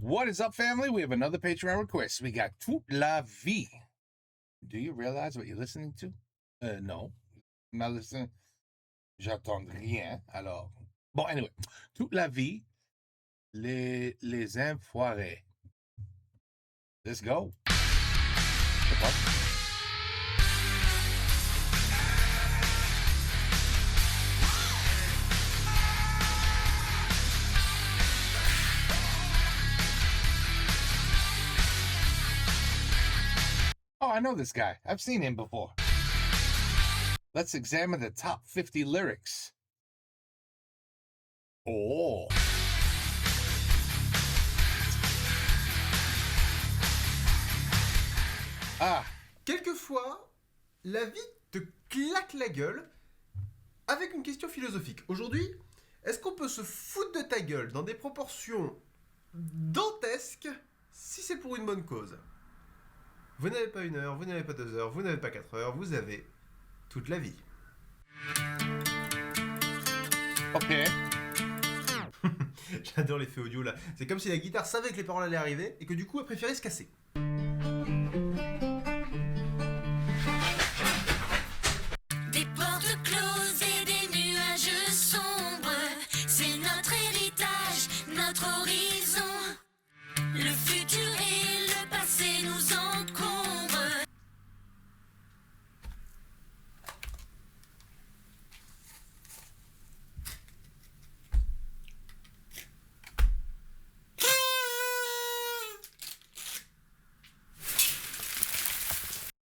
What is up, family? We have another Patreon request. We got Toute la vie. Do you realize what you're listening to? No. I'm not listening. J'entends rien. Alors. Bon, anyway. Toute la vie, les enfoirés. Let's go. Oh, I know this guy. I've seen him before. Let's examine the top 50 lyrics. Oh. Ah. Quelquefois, la vie te claque la gueule avec une question philosophique. Aujourd'hui, est-ce qu'on peut se foutre de ta gueule dans des proportions dantesques si c'est pour une bonne cause? Vous n'avez pas 1 heure, vous n'avez pas 2 heures, vous n'avez pas 4 heures, vous avez toute la vie. Ok. J'adore l'effet audio là. C'est comme si la guitare savait que les paroles allaient arriver et que du coup elle préférait se casser. Des portes closes et des nuages sombres, c'est notre héritage, notre horizon. Le futur et le passé nous encombrent.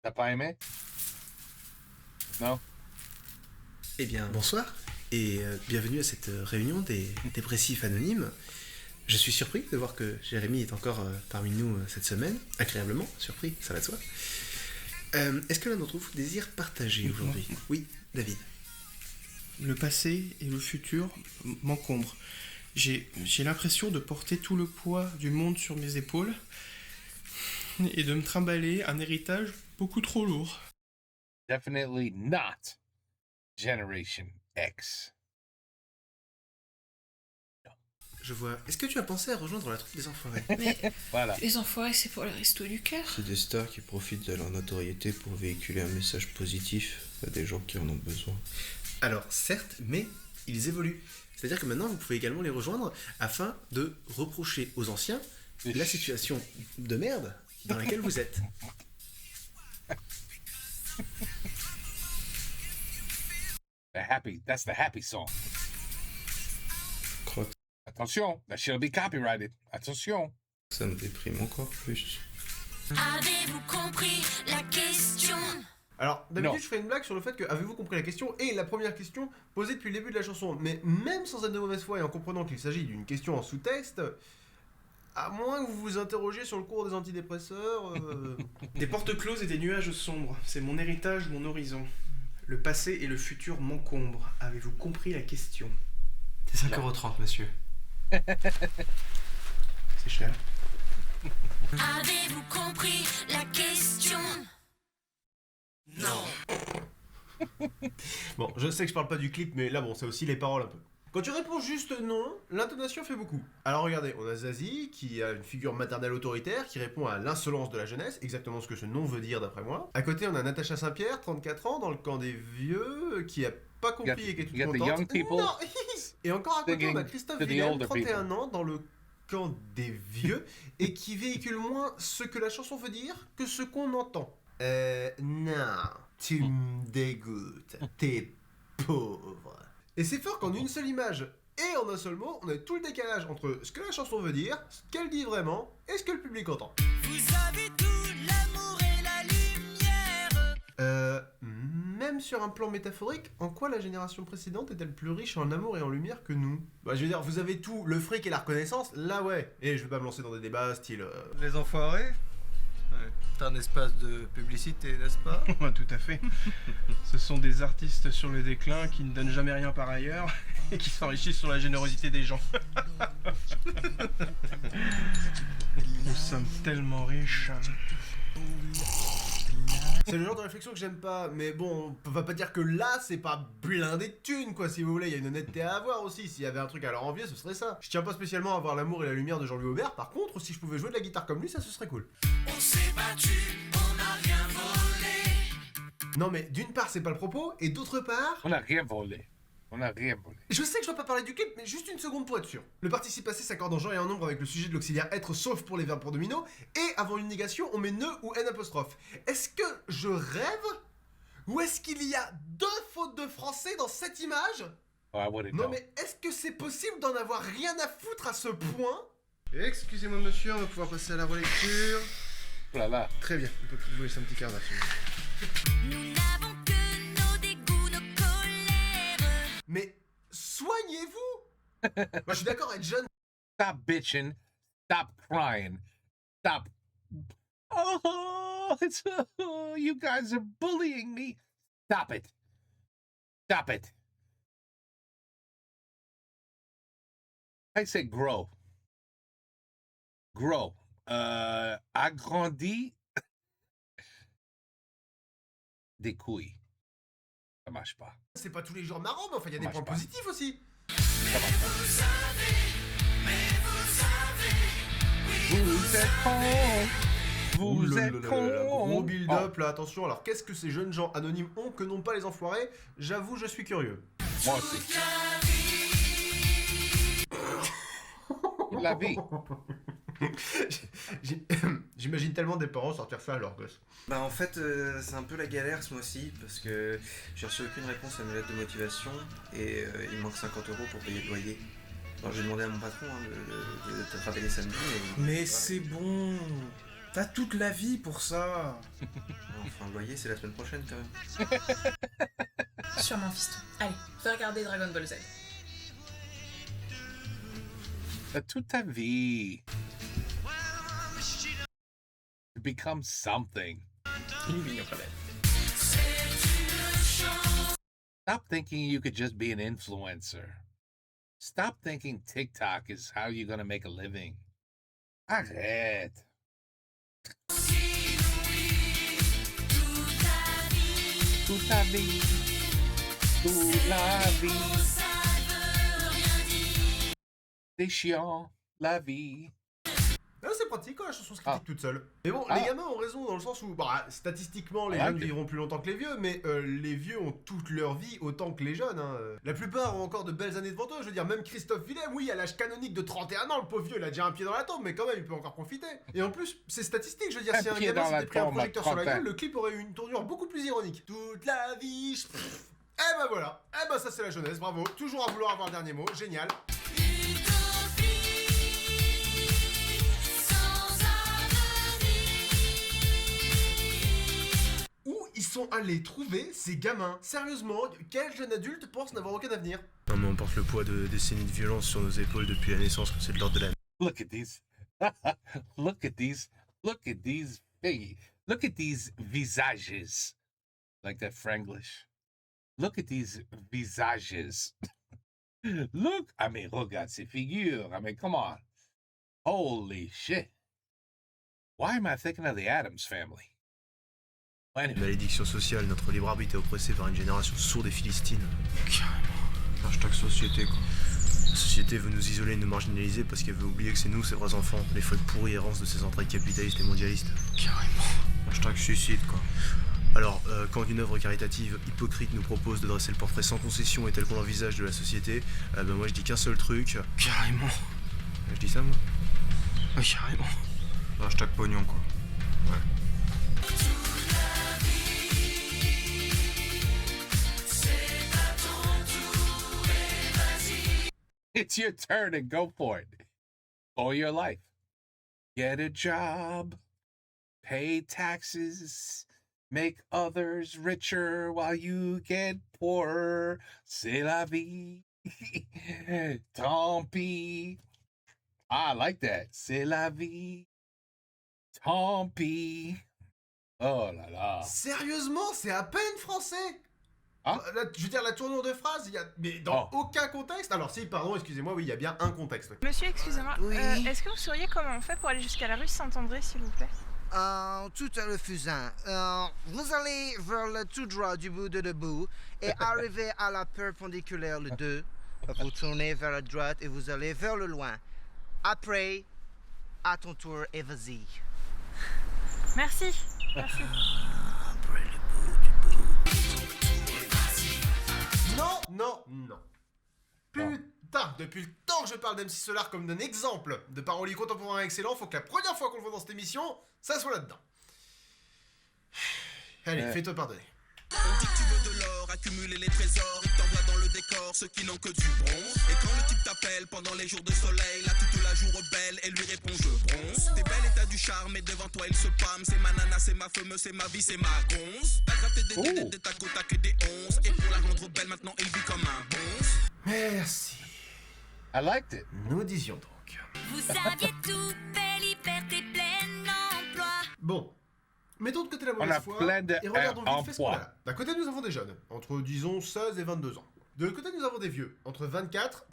T'as pas aimé? Non? Eh bien, bonsoir, et bienvenue à cette réunion des dépressifs anonymes. Je suis surpris de voir que Jérémy est encore parmi nous cette semaine, agréablement surpris, ça va de soi. Est-ce que l'un d'entre vous désire partager aujourd'hui? Oui, David. Le passé et le futur m'encombrent. J'ai l'impression de porter tout le poids du monde sur mes épaules et de me trimballer un héritage beaucoup trop lourd. Definitely not Generation X. Je vois. Est-ce que tu as pensé à rejoindre la troupe des enfoirés? Mais Voilà. les enfoirés, c'est pour les restos du cœur. C'est des stars qui profitent de leur notoriété pour véhiculer un message positif à des gens qui en ont besoin. Alors, certes, mais ils évoluent. C'est-à-dire que maintenant, vous pouvez également les rejoindre afin de reprocher aux anciens la situation de merde dans laquelle vous êtes. That's the happy song. Je crois que Attention, that should be copyrighted. Attention. ça me déprime encore plus. Avez-vous compris la question? Alors, Non. d'habitude, je ferais une blague sur le fait que avez-vous compris la question et la première question posée depuis le début de la chanson. Mais même sans être de mauvaise foi et en comprenant qu'il s'agit d'une question en sous-texte, à moins que vous vous interrogiez sur le cours des antidépresseurs. Des portes closes et des nuages sombres, c'est mon héritage, mon horizon. Le passé et le futur m'encombrent. Avez-vous compris la question? C'est 5,30 €, monsieur. C'est cher. Avez-vous compris la question? Bon, je sais que je parle pas du clip, mais là, bon, c'est aussi les paroles un peu. Quand tu réponds juste non, l'intonation fait beaucoup. Alors regardez, on a Zazie, qui a une figure maternelle autoritaire, qui répond à l'insolence de la jeunesse, exactement ce que ce nom veut dire d'après moi. À côté, on a Natacha Saint-Pierre, 34 ans, dans le camp des vieux, qui a pas compris et qui est toute You got the contente. young people Non. Et encore à côté, on a singing Christophe to the Willem, older 31 ans, dans le camp des vieux, et qui véhicule moins ce que la chanson veut dire que ce qu'on entend. Non, tu me dégoûtes, t'es pauvre. Et c'est fort qu'en une seule image et en un seul mot, on a tout le décalage entre ce que la chanson veut dire, ce qu'elle dit vraiment, et ce que le public entend. Vous avez tout l'amour et la lumière. Même sur un plan métaphorique, en quoi la génération précédente est-elle plus riche en amour et en lumière que nous? Bah je veux dire, vous avez tout, le fric et la reconnaissance, là ouais. Et je vais pas me lancer dans des débats style... Les enfoirés? C'est un espace de publicité, n'est-ce pas? Ouais, tout à fait. Ce sont des artistes sur le déclin qui ne donnent jamais rien par ailleurs et qui s'enrichissent sur la générosité des gens. Nous sommes tellement riches. C'est le genre de réflexion que j'aime pas, mais bon, on va pas dire que là, c'est pas blindé de thunes, quoi, si vous voulez, il y a une honnêteté à avoir aussi, s'il y avait un truc à leur envier, ce serait ça. Je tiens pas spécialement à avoir l'amour et la lumière de Jean-Louis Aubert, par contre, si je pouvais jouer de la guitare comme lui, ça ce serait cool. On s'est battu, on n'a rien volé. Non mais, d'une part, c'est pas le propos, et d'autre part... On n'a rien volé. On n'a rien volé. Je sais que je dois pas parler du clip, mais juste une seconde pour être sûr. Le participe passé s'accorde en genre et en nombre avec le sujet de l'auxiliaire être, sauf pour les verbes pour domino, et avant une négation, on met ne ou n apostrophe. Est-ce que je rêve? Ou est-ce qu'il y a 2 fautes de français dans cette image? Oh, I wouldn't Non know. mais est-ce que c'est possible d'en avoir rien à foutre à ce point? Excusez-moi monsieur, on va pouvoir passer à la relecture. Oh là là. Très bien, on peut plus jouer un petit quart d'heure. Nous n'avons que nos dégoûts, nos colères. Mais soignez-vous. Moi je suis d'accord, être jeune, Stop bitching. Stop crying. Stop. Oh, it's, you guys are bullying me. Stop it. Stop it. I say grow. Grow. Agrandis des couilles. Ça marche pas. c'est pas tous les jours marrant, mais enfin il y a des Marche points pas. positifs aussi. Ça marche pas. Vous êtes cons. Vous Ouh là êtes là là là là, gros cons. build-up là, attention. Alors qu'est-ce que ces jeunes gens anonymes ont que n'ont pas les enfoirés? J'avoue, je suis curieux. Moi aussi. La vie. J'imagine tellement des parents sortir ça à leur gosse. Bah en fait c'est un peu la galère ce mois-ci parce que j'ai reçu aucune réponse à mes lettres de motivation et il me manque 50 € pour payer le loyer. Alors j'ai demandé à mon patron de te travailler samedi Mais voilà. c'est bon. T'as toute la vie pour ça. Enfin le loyer c'est la semaine prochaine quand même. Sûrement, fiston. Allez, fais regarder Dragon Ball Z. Toute ta vie. To become something. Il est mignon quand même. Stop thinking you could just be an influencer. Stop thinking TikTok is how you're gonna make a living. Arrête. Toute ta vie. Toute la vie. C'est chiant, la vie. Ah, c'est pratique quand la chanson se critique Ah. toute seule. Mais bon, Ah. les gamins ont raison dans le sens où, bah, statistiquement, les Ah, jeunes ok. vivront plus longtemps que les vieux, mais les vieux ont toute leur vie autant que les jeunes. Hein. La plupart ont encore de belles années devant eux. Je veux dire, même Christophe Willem, oui, à l'âge canonique de 31 ans, le pauvre vieux, il a déjà un pied dans la tombe, mais quand même, il peut encore profiter. Et en plus, c'est statistique. Je veux dire, Un si un pied gamin dans la s'était pris un tombe à projecteur sur la 30 ans. gueule, le clip aurait eu une tournure beaucoup plus ironique. Toute la vie. Eh ben voilà. Eh ben ça, c'est la jeunesse. Bravo. Toujours à vouloir avoir le dernier mot. Génial. Où ils sont allés trouver ces gamins? Sérieusement, quel jeune adulte pense n'avoir aucun avenir? Non, mais on porte le poids de décennies de violence sur nos épaules depuis la naissance, c'est de l'ordre de la... Look at these. Look at these. Look at these. Hey, look at these visages. Like that Franglish. Look at these visages. Look. I mean, regarde ces figures. I mean, come on. Holy shit. Why am I thinking of the Addams family? Anyway, Malédiction sociale, notre libre arbitre est oppressé par une génération sourde et philistine. Carrément. Hashtag société quoi. La société veut nous isoler et nous marginaliser parce qu'elle veut oublier que c'est nous, ses vrais enfants, les folles pourries errances de ces entrailles capitalistes et mondialistes. Carrément. Hashtag suicide quoi. Alors, quand une œuvre caritative hypocrite nous propose de dresser le portrait sans concession et tel qu'on l'envisage de la société, ben moi je dis qu'un seul truc. Carrément. Je dis ça moi? Ouais, carrément. Hashtag pognon quoi. Ouais. it's your turn and go for it. For your life. Get a job. Pay taxes. Make others richer while you get poorer. C'est la vie. Tant pis. I like that. C'est la vie. Tant pis. Oh là là. Sérieusement, c'est à peine français. Ah. Je veux dire, la tournure de phrase, il y a... mais dans Oh. aucun contexte. Alors si, pardon, excusez-moi, oui, il y a bien un contexte. Oui. Monsieur, excusez-moi, Oui. est-ce que vous sauriez comment on fait pour aller jusqu'à la rue Saint-André, s'il vous plaît? tout est refusant. Vous allez vers le tout droit du bout de debout et arrivez à la perpendiculaire le 2. Vous tournez vers la droite et vous allez vers le loin. Après, à ton tour et vas-y. Merci. Merci. Non. Putain, depuis le temps que je parle d'MC Solar comme d'un exemple de parolier contemporain excellent, faut que la première fois qu'on le voit dans cette émission, ça soit là-dedans. Allez, fais-toi pardonner. On dit que tu veux de l'or, accumuler les trésors, il t'envoie dans le décor ceux qui n'ont que du bronze. Et quand le type t'appelle pendant les jours de soleil, là toute la joue rebelle et lui répond je bronze. T'es belle et t'as du charme et devant toi il se pâme, c'est ma nana, c'est ma fameuse, c'est ma vie, c'est ma gonze. T'as gratté des tac au tac et des 11, et pour la rendre belle maintenant il vit comme un bonze. Merci. I liked it. Nous disions donc. Vous saviez tout, belle liberté, plein emploi. Bon. Mettons de côté la On mauvaise a foi plein de et regardons vite fait ce qu'on a emplois. là. D'un côté, nous avons des jeunes, entre disons 16 et 22 ans. De l'autre côté, nous avons des vieux, entre 24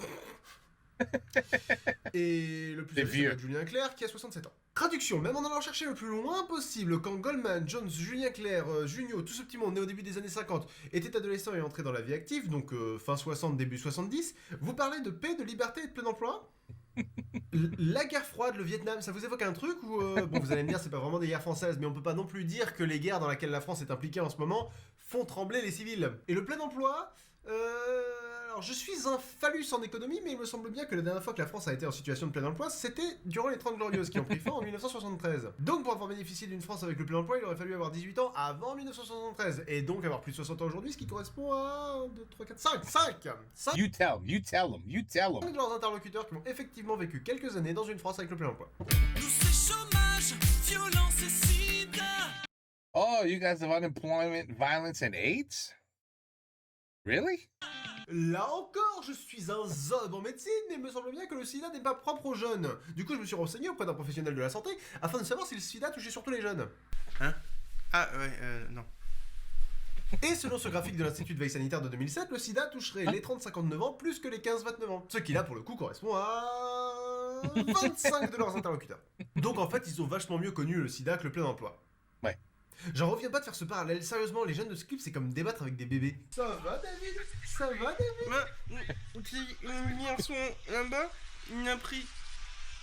et le plus Des âgé, vieux. c'est Julien Clerc qui a 67 ans. Traduction, même en allant chercher le plus loin possible, quand Goldman, Jones, Julien Clerc, Junio, tout ce petit monde né au début des années 50 était adolescent et entré dans la vie active, donc fin 60, début 70, vous parlez de paix, de liberté et de plein emploi? La guerre froide, le Vietnam, ça vous évoque un truc ou bon, vous allez me dire c'est pas vraiment des guerres françaises, mais on peut pas non plus dire que les guerres dans lesquelles la France est impliquée en ce moment font trembler les civils. Et le plein emploi, alors je suis un phallus en économie, mais il me semble bien que la dernière fois que la France a été en situation de plein emploi, c'était durant les 30 Glorieuses qui ont pris fin en 1973. Donc pour avoir bénéficié d'une France avec le plein emploi, il aurait fallu avoir 18 ans avant 1973, et donc avoir plus de 60 ans aujourd'hui, ce qui correspond à 1, 2, 3, 4, 5 You tell them. de leurs interlocuteurs qui ont effectivement vécu quelques années dans une France avec le plein emploi. Nous c'est chômage, violence et sida. Oh, you guys have unemployment, violence, and AIDS? Really? Là encore, je suis un zob en médecine, mais il me semble bien que le sida n'est pas propre aux jeunes. Du coup, je me suis renseigné auprès d'un professionnel de la santé afin de savoir si le sida touchait surtout les jeunes. Hein? Ah, ouais, non. Et selon ce graphique de l'Institut de veille sanitaire de 2007, le sida toucherait les 30-59 ans plus que les 15-29 ans. Ce qui là, pour le coup, correspond à 25 de leurs interlocuteurs. Donc en fait, ils ont vachement mieux connu le sida que le plein emploi. Ouais. J'en reviens pas de faire ce parallèle. Sérieusement, les jeunes de ce clip, c'est comme débattre avec des bébés. Ça va, David? Ça va, David? Petit garçon là-bas, il a pris.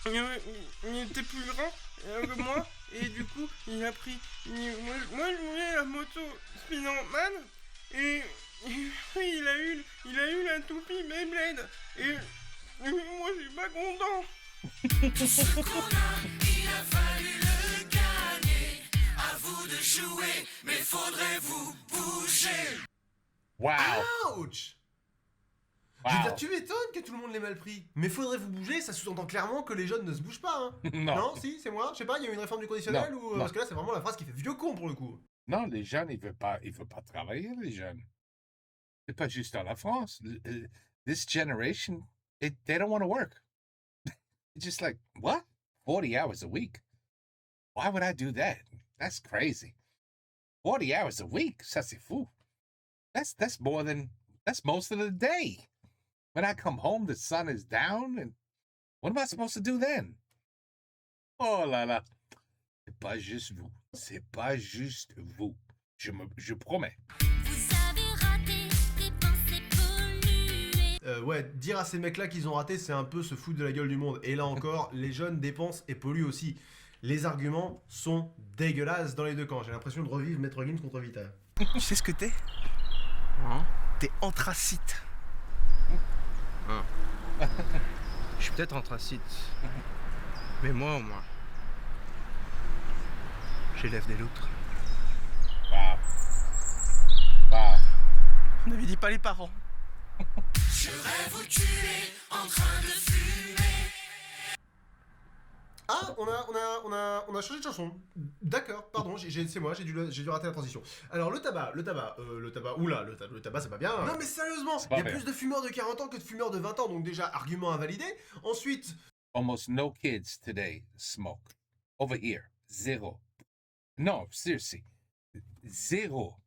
Il était plus grand que moi, et du coup, il a pris. Moi, je voulais la moto Spider-Man, et il a eu la toupie Beyblade, et moi, je suis pas content. Tout ce qu'on a, il a fallu le gagner. À vous de jouer, mais faudrait vous bouger. Wow. Ouch! Je veux dire, tu m'étonnes que tout le monde l'ait mal pris. Mais faudrait vous bouger, ça sous-entend clairement que les jeunes ne se bougent pas, hein. Non. Si, c'est moi. Je sais pas, il y a eu une réforme du conditionnel Non, ou... non. Parce que là, c'est vraiment la phrase qui fait vieux con pour le coup. Non, les jeunes, ils veulent pas travailler, les jeunes. C'est pas juste en la France. This generation, they don't want to work. It's just like, what? 40 hours a week? Why would I do that? That's crazy. 40 hours a week? Ça, c'est fou. That's most of the day. When I come home, the sun is down, and what am I supposed to do then? Oh là là. C'est pas juste vous. C'est pas juste vous. Je promets. Vous avez raté des pensées polluées. Ouais, dire à ces mecs-là qu'ils ont raté, c'est un peu se foutre de la gueule du monde. Et là encore, les jeunes dépensent et polluent aussi. Les arguments sont dégueulasses dans les deux camps. J'ai l'impression de revivre Maître Gims contre Vita. Tu sais ce que t'es? T'es anthracite. Je suis peut-être anthracite. Mais moi, au moins, j'élève des loutres. Wow. On n'avait dit pas les parents. Je rêve où tu es en train de fumer. Ah, on a changé de chanson. D'accord, pardon, c'est moi, j'ai dû rater la transition. Alors le tabac, oula, le tabac c'est pas bien. Non mais sérieusement, il y a plus de fumeurs de 40 ans que de fumeurs de 20 ans, donc déjà, argument invalidé. Ensuite... Almost no kids today smoke. Over here, zero. No, seriously, zero.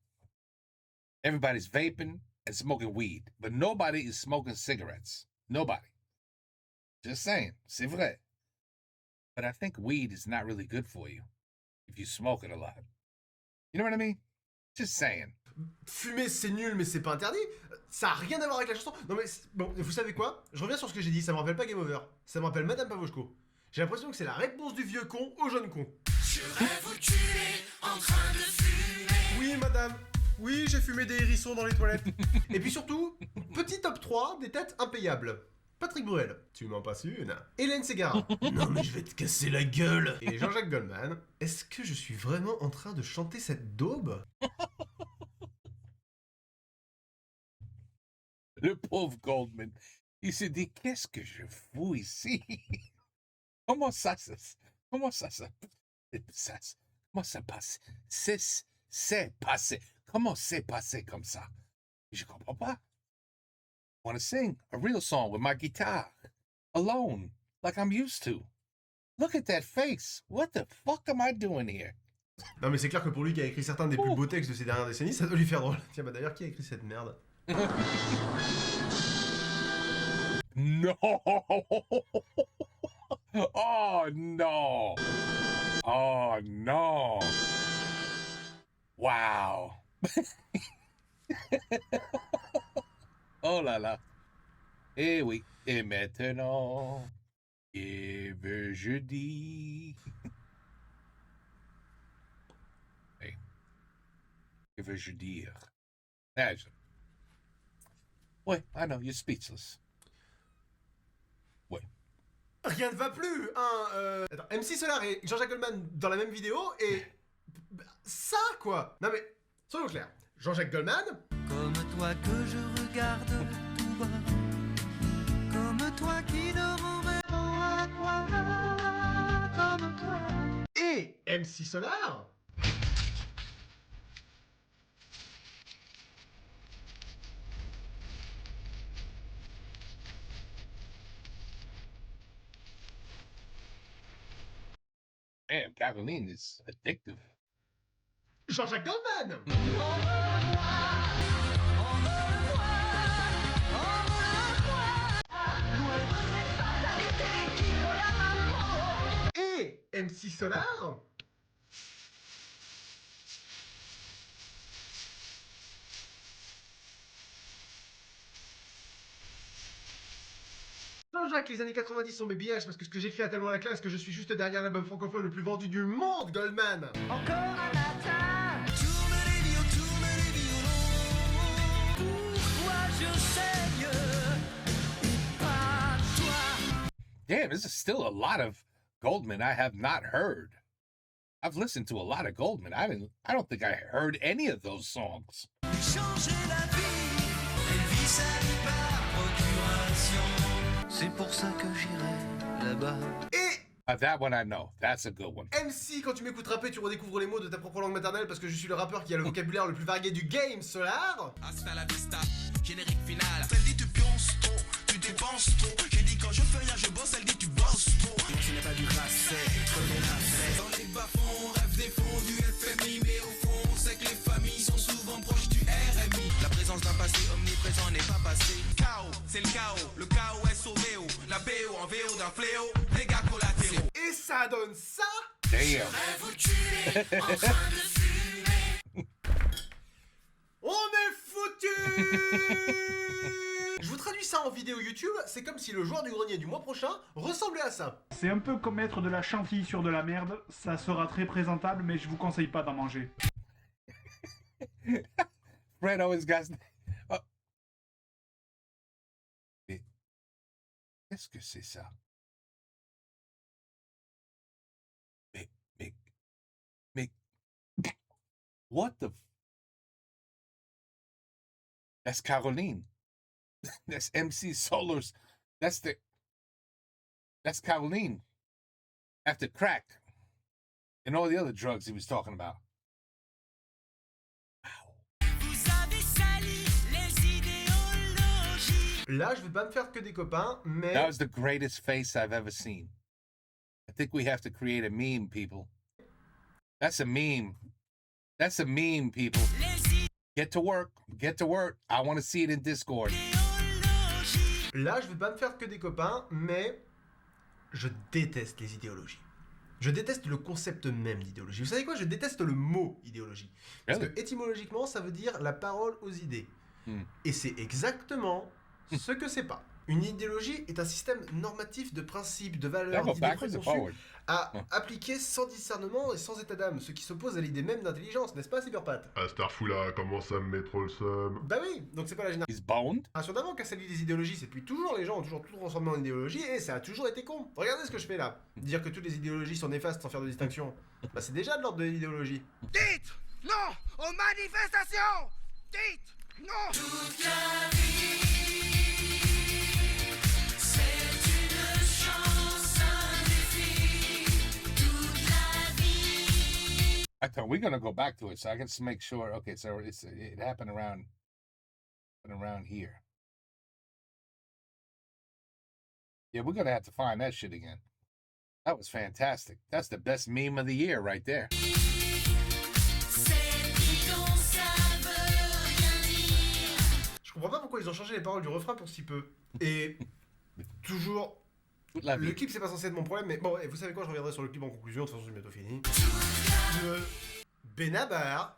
Everybody's vaping and smoking weed, but nobody is smoking cigarettes. Nobody. Just saying, c'est vrai. But I think weed is not really good for you. if you smoke it a lot. You know what I mean? Just saying. Fumer, c'est nul, mais c'est pas interdit. Ça a rien à voir avec la chanson. Non mais, bon, vous savez quoi? Je reviens sur ce que j'ai dit, ça me rappelle pas Game Over. Ça me rappelle Madame Pavoshko. J'ai l'impression que c'est la réponse du vieux con au jeune con. Serais-vous tué en train de fumer? Oui, madame. Oui, j'ai fumé des hérissons dans les toilettes. Et puis surtout, petit top 3 des têtes impayables. Patrick Bruel, tu m'en passes une. Hélène Ségara, non mais je vais te casser la gueule. Et Jean-Jacques Goldman, est-ce que je suis vraiment en train de chanter cette daube? Le pauvre Goldman, il s'est dit, qu'est-ce que je fous ici? Comment ça passe? Comment c'est passé comme ça? Je comprends pas. I want to sing a real song with my guitar, alone, like I'm used to. Look at that face. What the fuck am I doing here? Non mais c'est clair que pour lui qui a écrit certains des plus beaux textes de ces dernières décennies, ça doit lui faire drôle. Tiens bah d'ailleurs, qui a écrit cette merde? No! Oh no! Oh no! Wow! Oh là là! Eh oui, et maintenant, que veux-je dire? Hey. Que veux-je dire? Imagine. Ouais, I know, you're speechless. Ouais. Rien ne va plus, hein. Attends, MC Solar et Jean-Jacques Goldman dans la même vidéo et... ça, quoi. Non mais, soyons clairs. Jean-Jacques Goldman... Comme toi que je regarde tout bas, comme toi qui dors en rêve, comme toi. Et MC Solar... Damn, Caroline is addictive. Jean-Jacques Goldman. Et MC Solar. Jean-Jacques, les années 90 sont mes billages parce que ce que j'écris a tellement la classe que je suis juste derrière l'album francophone le plus vendu du monde, Goldman. Encore un matin, tourne les violons. Pourquoi je saigne et pas toi? Damn, this is still a lot of Goldman I have not heard. I've listened to a lot of Goldman. I don't think I heard any of those songs. Changer la vie, elle vit sa vie par procuration. C'est pour ça que j'irai là-bas. Et that one I know. That's a good one. MC, quand tu m'écoutes rapper, tu redécouvres les mots de ta propre langue maternelle parce que je suis le rappeur qui a le vocabulaire le plus varié du game, Solar. Hasta la vista, générique final. Elle dit tu pionces trop, tu dépenses trop. J'ai dit quand je fais rien, je bosse, elle dit tu bosses trop. Ce n'est pas du racet, comme on a fait. Dans les bas-fonds, on rêve des fonds du FMI, mais au fond, on sait que les familles sont souvent proches du RMI. La présence d'un passé omniprésent n'est pas passé. Chaos, c'est le chaos est sauvé. La BO en VO d'un fléau, les gars collatéraux. Et ça donne ça. Damn. Vous tuer en train de fumer. On est foutus. Je vous traduis ça en vidéo YouTube, c'est comme si le joueur du grenier du mois prochain ressemblait à ça. C'est un peu comme mettre de la chantilly sur de la merde, ça sera très présentable mais je vous conseille pas d'en manger. Fred always got... Qu'est-ce que c'est ça? Mais... What the... That's Caroline. That's MC Solar's. That's Caroline. After crack. And all the other drugs he was talking about. Là, je vais pas me faire que des copains, mais... That was the greatest face I've ever seen. I think we have to create a meme, people. That's a meme. That's a meme, people. Get to work. Get to work. I want to see it in Discord. Là, je vais pas me faire que des copains, mais... je déteste les idéologies. Je déteste le concept même d'idéologie. Vous savez quoi? Je déteste le mot idéologie. Parce que étymologiquement, ça veut dire la parole aux idées. Et c'est exactement ce que c'est pas. Une idéologie est un système normatif de principes, de valeurs, d'idées préconçues à appliquer sans discernement et sans état d'âme, ce qui s'oppose à l'idée même d'intelligence, n'est-ce pas, Cyberpat? Ah, Starfoula commence à me mettre trop le seum. Bah oui, donc c'est pas la génération d'avant qui a sali les idéologies, c'est depuis toujours, les gens ont toujours tout transformé en idéologie et ça a toujours été con. Regardez ce que je fais là. Dire que toutes les idéologies sont néfastes sans faire de distinction, bah c'est déjà de l'ordre de l'idéologie. Dites non aux manifestations. Dites non. Toute la vie. We're gonna go back to it, so I can just make sure. Okay, so it happened around here. Yeah, we're gonna have to find that shit again. That was fantastic. That's the best meme of the year right there. Je comprends pas pourquoi ils ont changé les paroles du refrain pour si peu. Et toujours. Le clip c'est pas censé être mon problème, mais bon, et vous savez quoi, je reviendrai sur le clip en conclusion, de toute façon c'est bientôt fini. Benabar.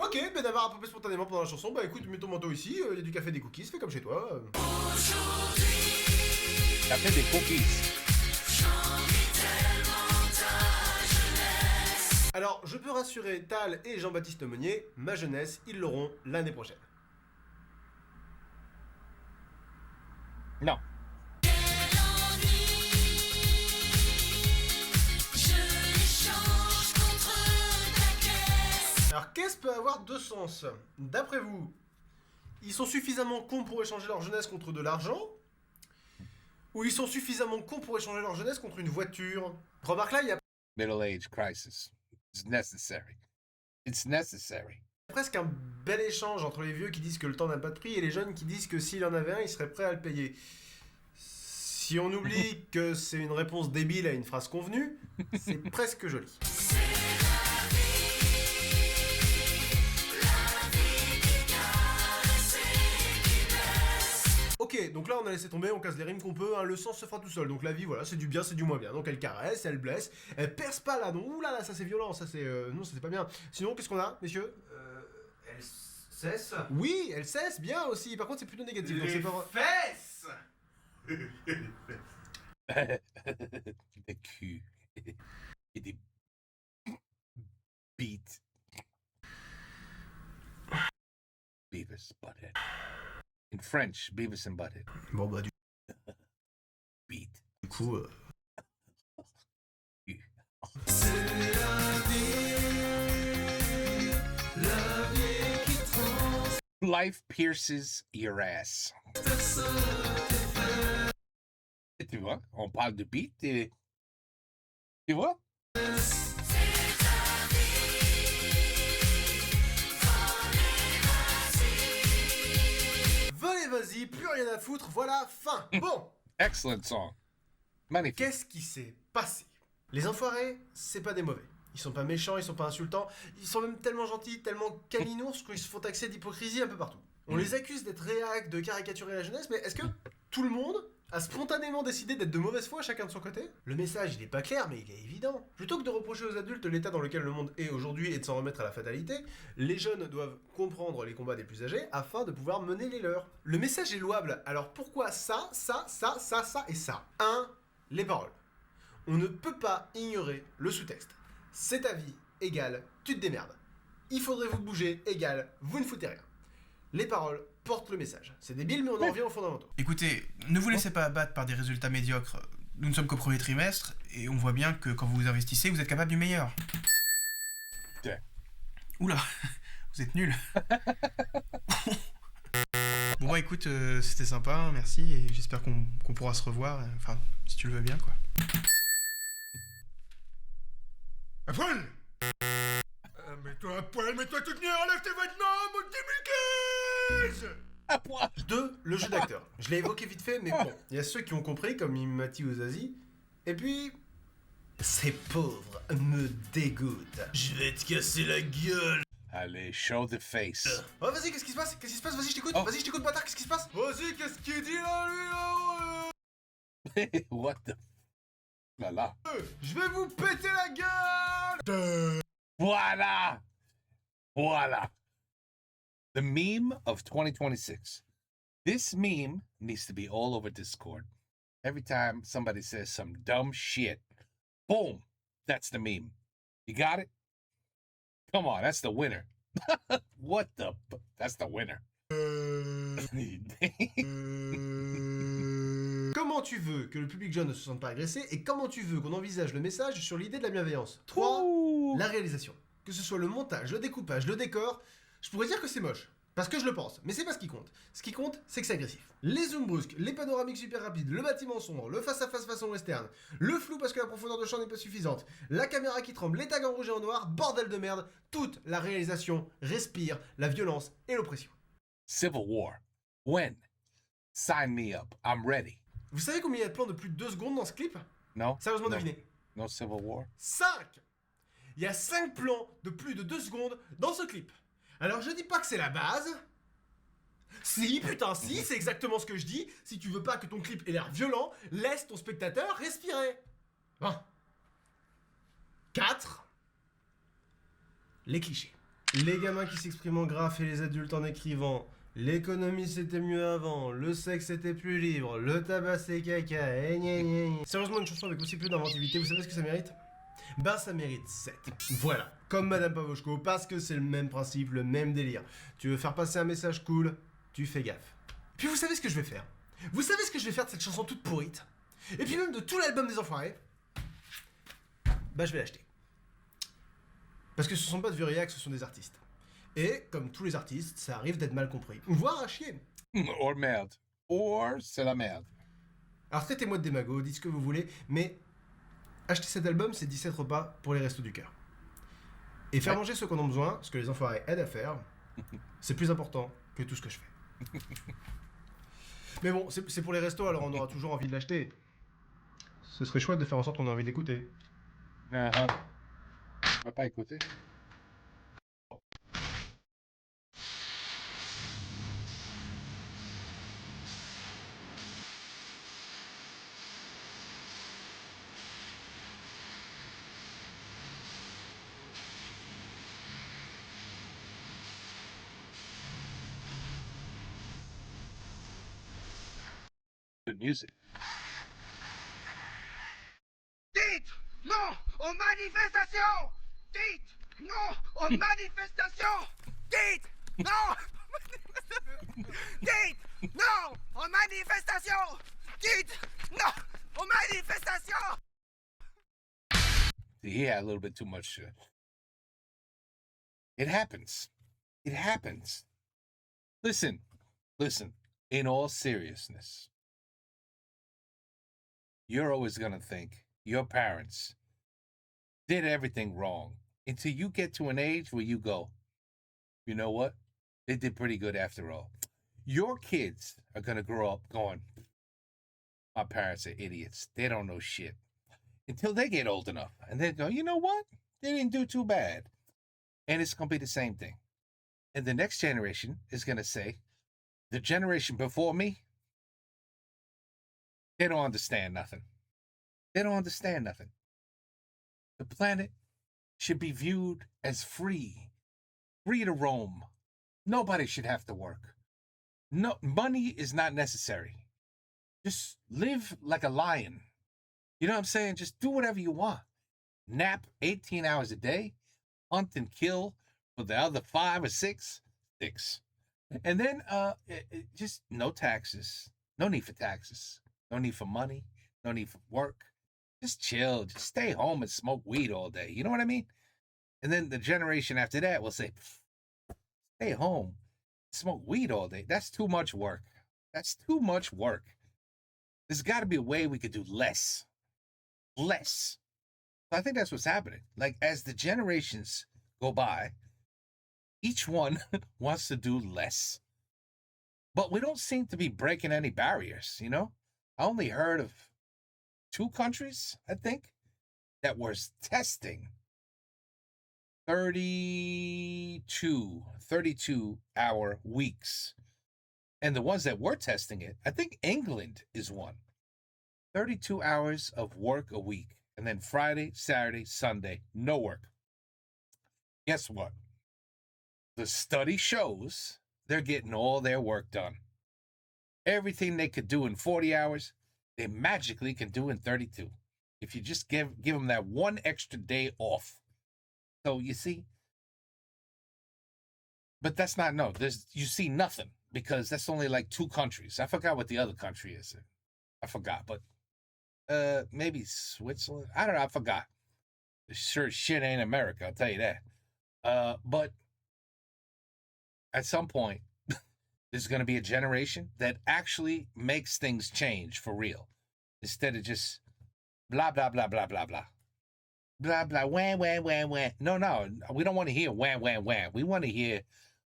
Ok, Benabar a popé spontanément pendant la chanson, bah écoute, mets ton manteau ici, y a du café, des cookies, fais comme chez toi. Café, des cookies. Alors, je peux rassurer Tal et Jean-Baptiste Monnier, ma jeunesse, ils l'auront l'année prochaine. Non. Alors, qu'est-ce peut avoir deux sens? D'après vous, ils sont suffisamment cons pour échanger leur jeunesse contre de l'argent? Ou ils sont suffisamment cons pour échanger leur jeunesse contre une voiture? Remarque là, il y a Middle age crisis. It's necessary. It's necessary. Presque un bel échange entre les vieux qui disent que le temps n'a pas de prix et les jeunes qui disent que s'il en avait un, ils seraient prêts à le payer. Si on oublie que c'est une réponse débile à une phrase convenue, c'est presque joli. Ok, donc là on a laissé tomber, on casse les rimes qu'on peut, hein, le sens se fera tout seul. Donc la vie, voilà, c'est du bien, c'est du moins bien. Donc elle caresse, elle blesse, elle perce pas là, non, oulala, ça c'est violent, ça c'est... non, ça c'est pas bien. Sinon, qu'est-ce qu'on a, messieurs? Elle cesse. Oui, elle cesse, bien aussi. Par contre, c'est plutôt négatif. Donc c'est pas... fesses. Des culs. Et des... beats. Beavis Butthead. In French, Beavis and Butthead. Bon bah du Beat. Du coup... Life pierces your ass. Et tu vois, on parle de beat et... Tu vois? Venez, vas-y, plus rien à foutre, voilà, fin. Bon. Excellent song. Magnifique. Qu'est-ce qui s'est passé? Les enfoirés, c'est pas des mauvais. Ils sont pas méchants, ils sont pas insultants, ils sont même tellement gentils, tellement caninours qu'ils se font taxer d'hypocrisie un peu partout. On les accuse d'être réacs, de caricaturer la jeunesse, mais est-ce que tout le monde a spontanément décidé d'être de mauvaise foi chacun de son côté? Le message il est pas clair mais il est évident. Plutôt que de reprocher aux adultes l'état dans lequel le monde est aujourd'hui et de s'en remettre à la fatalité, les jeunes doivent comprendre les combats des plus âgés afin de pouvoir mener les leurs. Le message est louable, alors pourquoi ça et ça? 1. Les paroles. On ne peut pas ignorer le sous-texte. C'est ta vie, égale, tu te démerdes. Il faudrait vous bouger, égale, vous ne foutez rien. Les paroles portent le message. C'est débile, mais on en revient aux fondamentaux. Écoutez, ne vous laissez pas abattre par des résultats médiocres. Nous ne sommes qu'au premier trimestre, et on voit bien que quand vous vous investissez, vous êtes capable du meilleur. Ouais. Oula, vous êtes nuls. Bon bah écoute, c'était sympa, hein, merci, et j'espère qu'on pourra se revoir, enfin, si tu le veux bien, quoi. À poil! Mets-toi à poil, mets-toi tout tenir, enlève tes vêtements, mon Timmy. À poil! 2. Le jeu d'acteur. Je l'ai évoqué vite fait, mais bon, il y a ceux qui ont compris, comme Imati ou Zazie. Et puis... Ces pauvres me dégoûtent. Je vais te casser la gueule. Allez, show the face. Oh, vas-y, qu'est-ce qui se passe? Qu'est-ce qui se passe? Vas-y, je t'écoute. Vas-y, je t'écoute, bâtard. Qu'est-ce qui se passe? Vas-y, qu'est-ce qu'il dit là, lui, là? What the... La la. Je vais vous péter la gueule. Voila! Voila! The meme of 2026. This meme needs to be all over Discord. Every time somebody says some dumb shit, boom, that's the meme. You got it? Come on, that's the winner. What the... That's the winner. Comment tu veux que le public jeune ne se sente pas agressé et comment tu veux qu'on envisage le message sur l'idée de la bienveillance? 3. La réalisation. Que ce soit le montage, le découpage, le décor, je pourrais dire que c'est moche. Parce que je le pense, mais c'est pas ce qui compte. Ce qui compte, c'est que c'est agressif. Les zooms brusques, les panoramiques super rapides, le bâtiment sombre, le face-à-face façon western, le flou parce que la profondeur de champ n'est pas suffisante, la caméra qui tremble, les tags en rouge et en noir, bordel de merde, toute la réalisation respire la violence et l'oppression. Civil War. When? Sign me up. I'm ready. Vous savez combien il y a de plans de plus de 2 secondes dans ce clip? No? Sérieusement, No. devinez. No Civil War? 5! Il y a 5 plans de plus de 2 secondes dans ce clip. Alors je dis pas que c'est la base. Si, putain, si, c'est exactement ce que je dis. Si tu veux pas que ton clip ait l'air violent, laisse ton spectateur respirer. 4. Les clichés. Les gamins qui s'expriment en graphe et les adultes en écrivant. L'économie c'était mieux avant, le sexe était plus libre, le tabac c'est caca, et gna gna gna. Sérieusement, une chanson avec aussi peu d'inventivité, vous savez ce que ça mérite? Ben ça mérite 7. Voilà, comme Madame Pavoshko, parce que c'est le même principe, le même délire. Tu veux faire passer un message cool, tu fais gaffe. Puis vous savez ce que je vais faire? Vous savez ce que je vais faire de cette chanson toute pourrite? Et puis même de tout l'album des Enfoirés? Bah je vais l'acheter. Parce que ce sont pas de vieux réacs, ce sont des artistes. Et, comme tous les artistes, ça arrive d'être mal compris, voire à chier. Or merde. Or c'est la merde. Alors traitez-moi de démago, dites ce que vous voulez, mais acheter cet album, c'est 17 repas pour les restos du cœur. Et faire manger ceux qui en ont besoin, ce que les Enfoirés aident à faire, c'est plus important que tout ce que je fais. Mais bon, c'est pour les restos, alors on aura toujours envie de l'acheter. Ce serait chouette de faire en sorte qu'on ait envie d'écouter. On va pas écouter. Good music. Dites non aux manifestations! Dites non aux manifestations! Dites non! Dites non aux manifestations! Dites non aux manifestations! Yeah, a little bit too much. It happens. It happens. Listen. In all seriousness, you're always going to think your parents did everything wrong until you get to an age where you go, you know what? They did pretty good after all. Your kids are going to grow up going, my parents are idiots. They don't know shit. Until they get old enough. And they go, you know what? They didn't do too bad. And it's going to be the same thing. And the next generation is going to say, the generation before me, they don't understand nothing. They don't understand nothing. The planet should be viewed as free to roam. Nobody should have to work. No, money is not necessary. Just live like a lion. You know what I'm saying? Just do whatever you want. Nap 18 hours a day, hunt and kill for the other 5 or 6. And then just no taxes. No need for taxes. No need for money. No need for work. Just chill. Just stay home and smoke weed all day. You know what I mean? And then the generation after that will say, stay home, smoke weed all day. That's too much work. That's too much work. There's got to be a way we could do less. Less. So I think that's what's happening. Like, as the generations go by, each one wants to do less. But we don't seem to be breaking any barriers, you know? I only heard of 2 countries, I think, that were testing 32-hour weeks. And the ones that were testing it, I think England is one. 32 hours of work a week. And then Friday, Saturday, Sunday, no work. Guess what? The study shows they're getting all their work done. Everything they could do in 40 hours, they magically can do in 32. If you just give them that one extra day off. So you see, but that's not, no, you see nothing because that's only like 2 countries. I forgot what the other country is. I forgot, but maybe Switzerland. I don't know. I forgot. Sure shit ain't America. I'll tell you that. But at some point, there's going to be a generation that actually makes things change for real. Instead of just blah, blah, blah, blah, blah, blah. Blah, blah, wham, wham, wham, wham. No, we don't want to hear wham, wham, wham. We want to hear,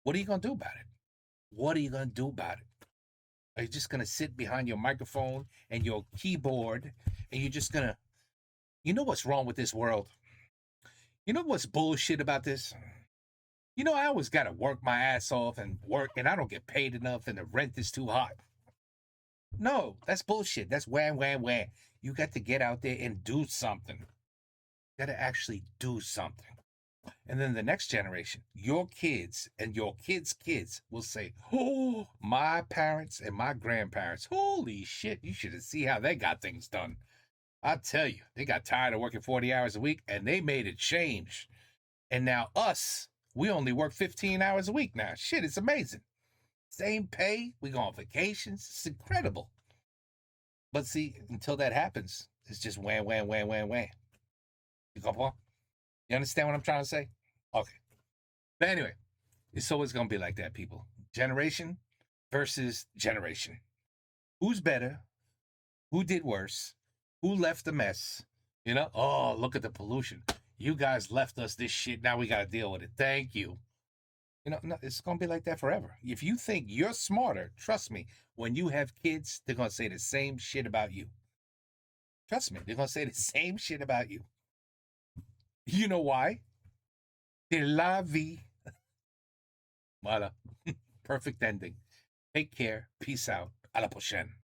what are you going to do about it? What are you going to do about it? Are you just going to sit behind your microphone and your keyboard and you're just going to, you know what's wrong with this world? You know what's bullshit about this? You know, I always got to work my ass off and work and I don't get paid enough and the rent is too high. No, that's bullshit. That's wham, wham, wham. You got to get out there and do something. You got to actually do something. And then the next generation, your kids and your kids' kids will say, oh, my parents and my grandparents, holy shit, you should see how they got things done. I tell you, they got tired of working 40 hours a week and they made a change. And now us, we only work 15 hours a week now. Shit, it's amazing. Same pay, we go on vacations. It's incredible. But see, until that happens, it's just wham, wham, wham, wham, wham. You comprend? You understand what I'm trying to say? Okay. But anyway, it's always going to be like that, people. Generation versus generation. Who's better? Who did worse? Who left a mess? You know? Oh, look at the pollution. You guys left us this shit. Now we got to deal with it. Thank you. You know, no, it's going to be like that forever. If you think you're smarter, trust me, when you have kids, they're going to say the same shit about you. Trust me, they're going to say the same shit about you. You know why? C'est la vie. Voilà. Perfect ending. Take care. Peace out. À la prochaine.